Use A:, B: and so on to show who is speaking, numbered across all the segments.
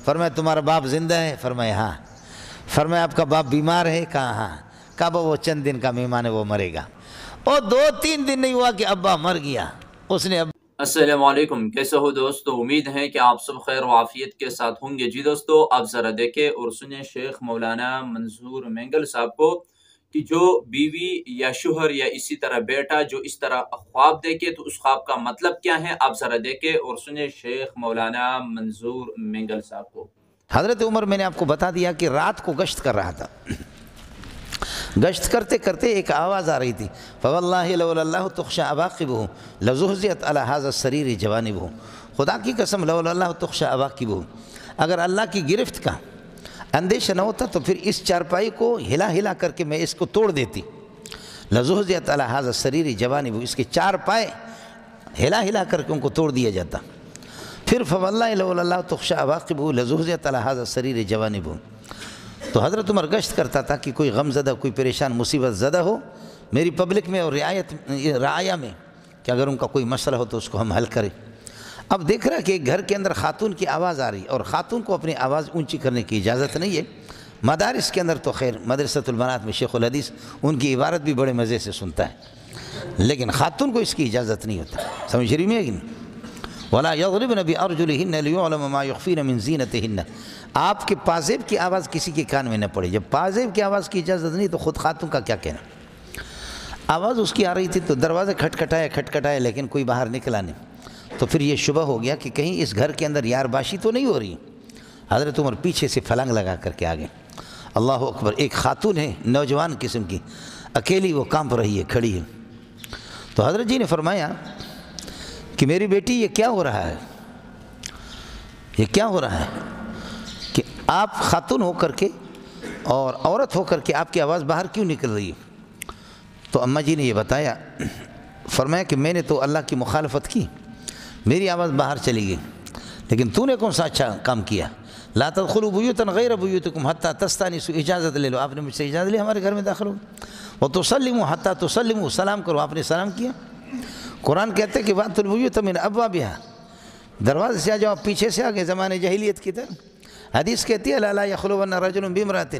A: فرمایا تمہارا باپ زندہ ہے؟ فرمایا ہاں۔ فرمایا آپ کا باپ بیمار ہے؟ کہا ہاں۔ کہا وہ چند دن کا مہمان ہے، وہ مرے گا۔ اور 2-3 دن نہیں ہوا کہ ابا مر گیا۔ اس نے
B: السلام علیکم، کیسے ہو دوستو؟ امید ہے کہ آپ سب خیر و عافیت کے ساتھ ہوں گے۔ جی دوستو، آپ ذرا دیکھیں اور سنیں شیخ مولانا منظور مینگل صاحب کو کہ جو بیوی یا شوہر یا اسی طرح بیٹا جو اس طرح خواب دیکھے تو اس خواب کا مطلب کیا ہے، آپ ذرا دیکھیں اور سنیں شیخ مولانا منظور مینگل صاحب کو۔
A: حضرت عمر میں نے آپ کو بتا دیا کہ رات کو گشت کر رہا تھا، گشت کرتے کرتے ایک آواز آ رہی تھی، فواللہ لولا اللہ تخشى عواقبہ لزحزحت علی ھذا السریر جوانبہ، خدا کی قسم لولا اللہ تخشى عواقبہ، اگر اللہ کی گرفت کا اندیشہ نہ ہوتا تو پھر اس چارپائی کو ہلا ہلا کر کے میں اس کو توڑ دیتی، لزحزحت علی ھذا السریر جوانبہ، اس کے 4 پائے ہلا ہلا کر کے ان کو توڑ دیا جاتا۔ پھر فواللہ لولا اللہ تخشى عواقبہ لزحزحت علی ھذا السریر جوانبہ۔ تو حضرت عمر گشت کرتا تھا کہ کوئی غم زدہ، کوئی پریشان مصیبت زدہ ہو میری پبلک میں اور رعایا میں، کہ اگر ان کا کوئی مسئلہ ہو تو اس کو ہم حل کریں۔ اب دیکھ رہا کہ گھر کے اندر خاتون کی آواز آ رہی، اور خاتون کو اپنی آواز اونچی کرنے کی اجازت نہیں ہے۔ مدارس کے اندر تو خیر مدرسۃ البنات میں شیخ الحدیث ان کی عبارت بھی بڑے مزے سے سنتا ہے، لیکن خاتون کو اس کی اجازت نہیں ہوتا، سمجھ رہی میں؟ وَلَا يَضْرِبْنَ بِأَرْجُلِهِنَّ لِيُعْلَمَ مَا يُخْفِينَ مِنْ زِينَتِهِنَّ، آپ کے پازیب کی آواز کسی کے کان میں نہ پڑے۔ جب پازیب کی آواز کی اجازت نہیں تو خود خاتون کا کیا کہنا۔ آواز اس کی آ رہی تھی تو دروازے کھٹکھٹائے لیکن کوئی باہر نکلا نہیں، تو پھر یہ شبہ ہو گیا کہ کہیں اس گھر کے اندر یار باشی تو نہیں ہو رہی۔ حضرت عمر پیچھے سے پھلنگ لگا کر کے آگے، اللہ اکبر، ایک خاتون ہے نوجوان قسم کی، اکیلی وہ کانپ رہی ہے، کھڑی ہے۔ تو حضرت جی نے فرمایا کہ میری بیٹی یہ کیا ہو رہا ہے، یہ کیا ہو رہا ہے کہ آپ خاتون ہو کر کے اور عورت ہو کر کے آپ کی آواز باہر کیوں نکل رہی ہے؟ تو اماں جی نے یہ بتایا، فرمایا کہ میں نے تو اللہ کی مخالفت کی، میری آواز باہر چلی گئی، لیکن تو نے کون سا اچھا کام کیا؟ لا تدخلوا بیوتا غیر بیوتکم حتی تستانسوا، اجازت لے لو، آپ نے مجھ سے اجازت لی ہمارے گھر میں داخل ہو، وتسلموا حتی تسلموا، سلام کرو، آپ نے سلام کیا۔ قرآن کہتے ہیں کہ وَأْتُوا الْبُيُوتَ مِنْ أَبْوَابِهَا، دروازے سے آ جاؤ، پیچھے سے آگے، زمانے جاہلیت کی طرح۔ حدیث کہتی ہے لا يخلون رجل بامرأة،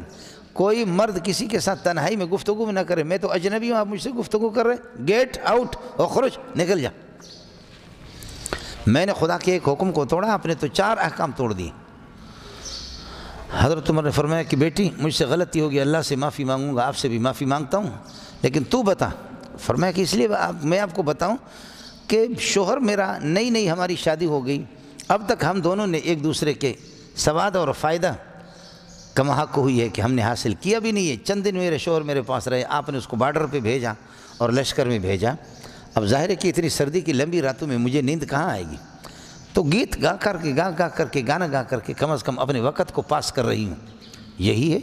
A: کوئی مرد کسی کے ساتھ تنہائی میں گفتگو نہ کرے، میں تو اجنبی ہوں، آپ مجھ سے گفتگو کر رہے، گیٹ آؤٹ اخرج، نکل جا۔ میں نے خدا کے ایک حکم کو توڑا، آپ نے تو 4 احکام توڑ دیے۔ حضرت عمر نے فرمایا کہ بیٹی مجھ سے غلطی ہوگی، اللہ سے معافی مانگوں گا، آپ سے بھی معافی مانگتا ہوں، لیکن تو بتا۔ فرمایا کہ اس لیے میں آپ کو بتاؤں کہ شوہر میرا نئی ہماری شادی ہو گئی، اب تک ہم دونوں نے ایک دوسرے کے سواد اور فائدہ کما حق ہوئی ہے کہ ہم نے حاصل کیا بھی نہیں ہے۔ چند دن میرے شوہر میرے پاس رہے، آپ نے اس کو بارڈر پہ بھیجا اور لشکر میں بھیجا، اب ظاہر ہے کہ اتنی سردی کی لمبی راتوں میں مجھے نیند کہاں آئے گی، تو گیت گا کر کے کم از کم اپنے وقت کو پاس کر رہی ہوں، یہی ہے۔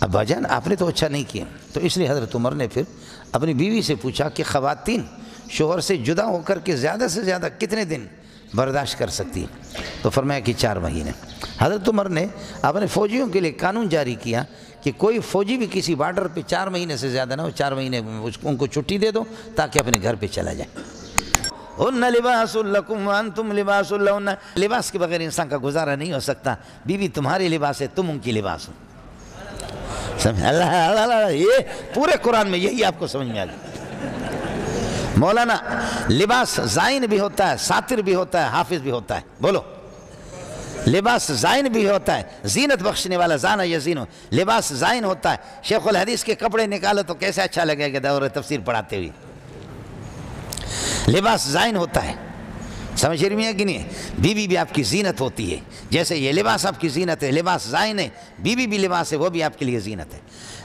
A: ابا جان آپ نے تو اچھا نہیں کیا۔ تو اس لیے حضرت عمر نے پھر اپنی بیوی سے پوچھا کہ خواتین شوہر سے جدا ہو کر کے زیادہ سے زیادہ کتنے دن برداشت کر سکتی ہے؟ تو فرمایا کہ 4 مہینے۔ حضرت عمر نے اپنے فوجیوں کے لیے قانون جاری کیا کہ کوئی فوجی بھی کسی بارڈر پہ 4 مہینے سے زیادہ نہ ہو، 4 مہینے ان کو چھٹی دے دو تاکہ اپنے گھر پہ چلا جائے۔ ہن لباس لکم وانتم لباس لہن، لباس کے بغیر انسان کا گزارا نہیں ہو سکتا، بیوی تمہاری لباس ہے، تم ان کی لباس ہو۔ سمجھ اللہ، یہ پورے قرآن میں یہی آپ کو سمجھ میں آ گیا۔ مولانا لباس زائن بھی ہوتا ہے، ساتر بھی ہوتا ہے، حافظ بھی ہوتا ہے، بولو۔ لباس زائن بھی ہوتا ہے، زینت بخشنے والا، زانا یزینو، لباس زائن ہوتا ہے۔ شیخ الحدیث کے کپڑے نکالو تو کیسے اچھا لگے گا دور تفسیر پڑھاتے ہوئے۔ لباس زائن ہوتا ہے، سمجھ رہی ہیں کہ نہیں؟ بیوی بھی آپ کی زینت ہوتی ہے، جیسے یہ لباس آپ کی زینت ہے، لباس زائن ہے، بیوی بھی لباس ہے، وہ بھی آپ کے لیے زینت ہے۔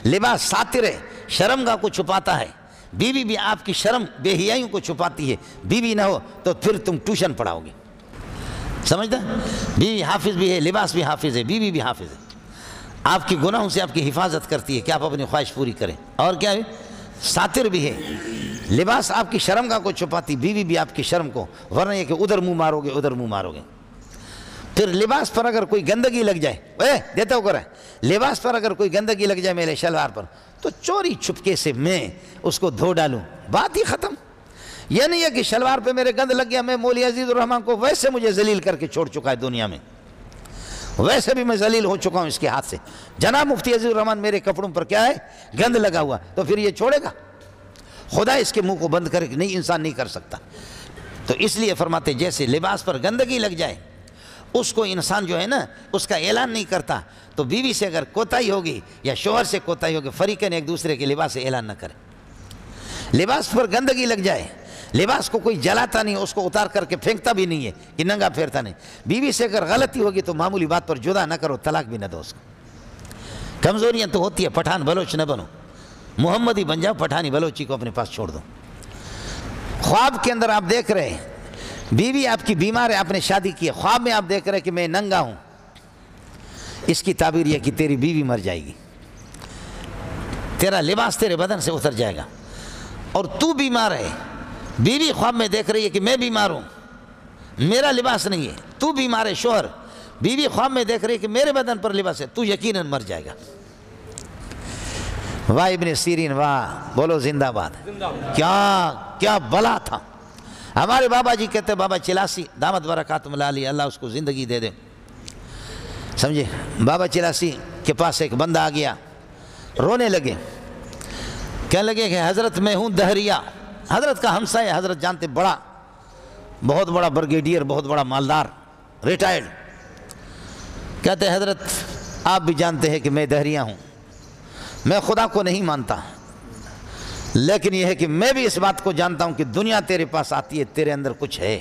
A: لباس ساتر ہے، شرمگاہ کو چھپاتا ہے، بیوی بھی آپ کی شرم بے حیائیوں کو چھپاتی ہے، بیوی نہ ہو تو پھر تم ٹیوشن پڑھاؤ گے، سمجھتا؟ بیوی حافظ بھی ہے، لباس بھی حافظ ہے، بیوی بھی حافظ ہے، آپ کی گناہوں سے آپ کی حفاظت کرتی ہے کہ آپ اپنی خواہش پوری کریں۔ اور کیا ہے؟ ساتر بھی ہے، لباس آپ کی شرمگاہ کو چھپاتی، بیوی بھی آپ کی شرم کو، ورنہ یہ کہ ادھر منہ مارو گے ادھر منہ مارو گے۔ پھر لباس پر اگر کوئی گندگی لگ جائے، دیتا ہو کر لباس پر اگر کوئی گندگی لگ جائے میرے شلوار پر، تو چوری چھپکے سے میں اس کو دھو ڈالوں، بات ہی ختم۔ یہ نہیں ہے کہ شلوار پہ میرے گند لگ گیا، میں مولی عزیز الرحمان کو ویسے مجھے ذلیل کر کے چھوڑ چکا ہے دنیا میں، ویسے بھی میں ذلیل ہو چکا ہوں اس کے ہاتھ سے. جناب مفتی عزیز الرحمان میرے کپڑوں پر کیا ہے؟ گند لگا ہوا. تو پھر یہ چھوڑے گا؟ خدا اس کے منہ کو بند کرے کہ نہیں، انسان نہیں کر سکتا. تو اس لیے فرماتے جیسے لباس پر گندگی لگ جائے اس کو انسان جو ہے نا اس کا اعلان نہیں کرتا، تو بیوی سے اگر کوتاہی ہوگی یا شوہر سے کوتاہی ہوگی، فریقین ایک دوسرے کے لباس سے اعلان نہ کرے. لباس پر گندگی لگ جائے، لباس کو کوئی جلاتا نہیں، اس کو اتار کر کے پھینکتا بھی نہیں ہے کہ ننگا پھیرتا نہیں. بیوی سے اگر غلطی ہوگی تو معمولی بات پر جدا نہ کرو، طلاق بھی نہ دو اس کو. کمزوریاں تو ہوتی ہے، پٹھان بلوچ نہ بنو، محمدی بن جاؤ، پٹھانی بلوچی کو اپنے پاس چھوڑ دو. خواب کے اندر آپ دیکھ رہے ہیں بیوی آپ کی بیمار ہے، آپ نے شادی کی ہے، خواب میں آپ دیکھ رہے ہیں کہ میں ننگا ہوں. اس کی تعبیر یہ کہ تیری بیوی مر جائے گی، تیرا لباس تیرے بدن سے اتر جائے گا. اور تو بیمار ہے، بیوی خواب میں دیکھ رہی ہے کہ میں بیمار ہوں، میرا لباس نہیں ہے. تو بیمار ہے شوہر، بیوی خواب میں دیکھ رہی ہے کہ میرے بدن پر لباس ہے، تو یقیناً مر جائے گا. واہ ابن سیرین واہ، بولو زندہ باد. کیا بلا تھا. ہمارے بابا جی کہتے بابا چلاسی دامت برکاتہم العالی، اللہ اس کو زندگی دے دے، سمجھے. بابا چلاسی کے پاس ایک بندہ آ گیا، رونے لگے، کہنے لگے کہ حضرت میں ہوں دہریا. حضرت کا ہمسایہ، حضرت جانتے بڑا، بہت بڑا برگیڈیئر، بہت بڑا مالدار، ریٹائرڈ. کہتے حضرت آپ بھی جانتے ہیں کہ میں دہریا ہوں، میں خدا کو نہیں مانتا، لیکن یہ ہے کہ میں بھی اس بات کو جانتا ہوں کہ دنیا تیرے پاس آتی ہے، تیرے اندر کچھ ہے.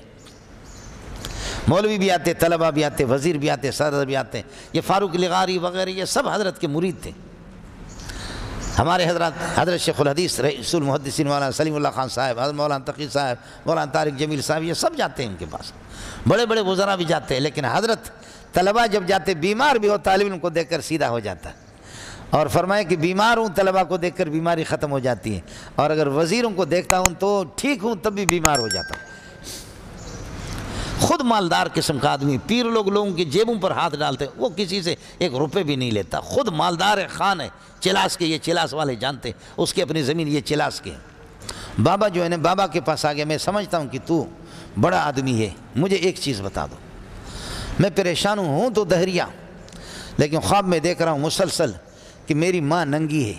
A: مولوی بھی آتے، طلبہ بھی آتے، وزیر بھی آتے، صدر بھی آتے. یہ فاروق لغاری وغیرہ یہ سب حضرت کے مرید تھے. ہمارے حضرت شیخ الحدیث رئیس المحدثین مولانا سلیم اللہ خان صاحب، حضرت مولانا تقی صاحب، مولانا طارق جمیل صاحب، یہ سب جاتے ہیں ان کے پاس. بڑے بڑے وزراء بھی جاتے ہیں. لیکن حضرت طلبہ جب جاتے، بیمار بھی ہو طالب علم کو دیکھ کر سیدھا ہو جاتا ہے. اور فرمائے کہ بیمار ہوں، طلبہ کو دیکھ کر بیماری ختم ہو جاتی ہے. اور اگر وزیروں کو دیکھتا ہوں تو ٹھیک ہوں تب بھی بیمار ہو جاتا ہوں. خود مالدار قسم کا آدمی، پیر لوگوں کی جیبوں پر ہاتھ ڈالتے، وہ کسی سے ایک روپے بھی نہیں لیتا. خود مالدار ہے، خان ہے، چلاس کے. یہ چلاس والے جانتے اس کی اپنی زمین یہ چلاس کے. بابا جو ہے نا، بابا کے پاس آ گیا، میں سمجھتا ہوں کہ تو بڑا آدمی ہے، مجھے ایک چیز بتا دو. میں پریشان ہوں تو دہریا، لیکن خواب میں دیکھ رہا ہوں مسلسل کہ میری ماں ننگی ہے.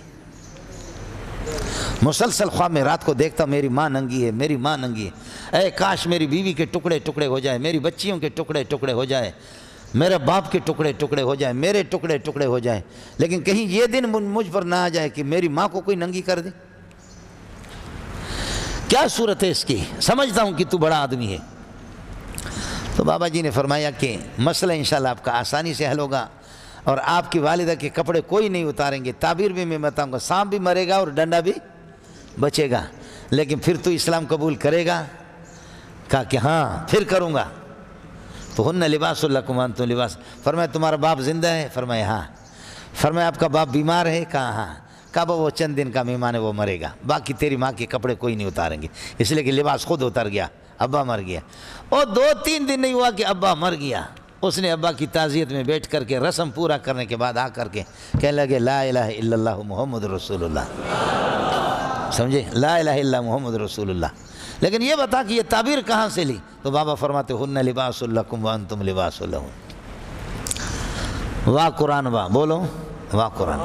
A: مسلسل خواب میں رات کو دیکھتا ہوں میری ماں ننگی ہے، میری ماں ننگی ہے. اے کاش میری بیوی کے ٹکڑے ٹکڑے ہو جائے، میری بچیوں کے ٹکڑے ٹکڑے ہو جائے، میرے باپ کے ٹکڑے ٹکڑے ہو جائے، میرے ٹکڑے ٹکڑے ہو جائے. لیکن کہیں یہ دن مجھ پر نہ آ جائے کہ میری ماں کو کوئی ننگی کر دے. کیا صورت ہے اس کی؟ سمجھتا ہوں کہ تو بڑا آدمی ہے. تو بابا جی نے فرمایا کہ مسئلہ انشاءاللہ آپ کا آسانی سے حل ہوگا، اور آپ کی والدہ کے کپڑے کوئی نہیں اتاریں گے. تعبیر بھی میں بتاؤں گا، سانپ بھی مرے گا اور ڈنڈا بھی بچے گا. لیکن پھر تو اسلام قبول کرے گا؟ کہا کہ ہاں پھر کروں گا. تو ہن لباس لکم وانتم لباس. فرمایا تمہارا باپ زندہ ہے؟ فرمایا ہاں. فرمایا آپ کا باپ بیمار ہے؟ کہا ہاں. کہا وہ چند دن کا مہمان ہے، وہ مرے گا، باقی تیری ماں کے کپڑے کوئی نہیں اتاریں گے. اس لیے کہ لباس خود اتر گیا، ابا مر گیا. اور 2-3 دن نہیں ہوا کہ ابا مر گیا. اس نے ابا کی تعزیت میں بیٹھ کر کے رسم پورا کرنے کے بعد آ کر کے کہنے لگے لا الہ الا اللہ محمد رسول اللہ. سمجھے؟ لا الہ الا محمد رسول اللہ. لیکن یہ بتا کہ یہ تعبیر کہاں سے لی؟ تو بابا فرماتے ہن لباس لکم وانتم لباس لہن. واہ قرآن واہ، بولو واہ قرآن.